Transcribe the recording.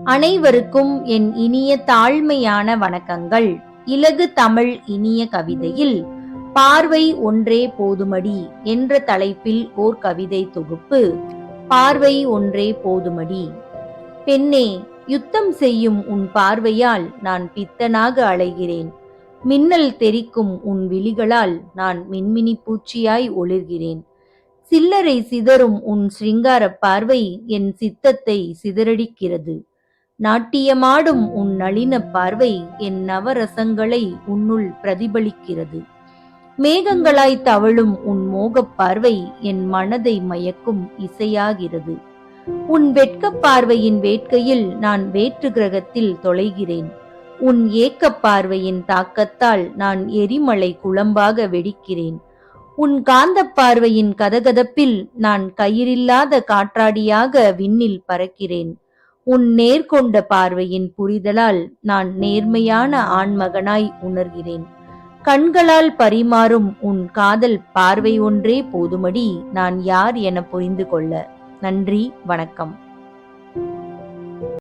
அனைவருக்கும் என் இனிய தாழ்மையான வணக்கங்கள். இலகு தமிழ் இனிய கவிதையில் பார்வை ஒன்றே போதுமடி என்ற தலைப்பில் ஓர் கவிதை தொகுப்பு. பார்வை ஒன்றே போதுமடி. பெண்ணே, யுத்தம் செய்யும் உன் பார்வையால் நான் பித்தனாக அலைகிறேன். மின்னல் தெரிக்கும் உன் விழிகளால் நான் மின்மினி பூச்சியாய் ஒளிர்கிறேன். சில்லறை சிதறும் உன் சிங்காரப் பார்வை என் சித்தத்தை சிதறடிக்கிறது. நாட்டியமாடும் உன் நளின பார்வை என் நவரசங்களை உன்னுள் பிரதிபலிக்கிறது. மேகங்களாய் தவழும் உன் மோகப் பார்வை என் மனதை மயக்கும் இசையாகிறது. உன் வெட்கப் பார்வையின் வேட்கையில் நான் வேற்று கிரகத்தில் தொலைகிறேன். உன் ஏக்கப் பார்வையின் தாக்கத்தால் நான் எரிமலை குழம்பாக வெடிக்கிறேன். உன் காந்தப் பார்வையின் கதகதப்பில் நான் கயிறில்லாத காற்றாடியாக விண்ணில் பறக்கிறேன். உன் நேர்கொண்ட பார்வையின் புரிதலால் நான் நேர்மையான ஆண்மகனாய் உணர்கிறேன். கண்களால் பரிமாறும் உன் காதல் பார்வை ஒன்றே போதுமடி நான் யார் என புரிந்து கொள்ள. நன்றி, வணக்கம்.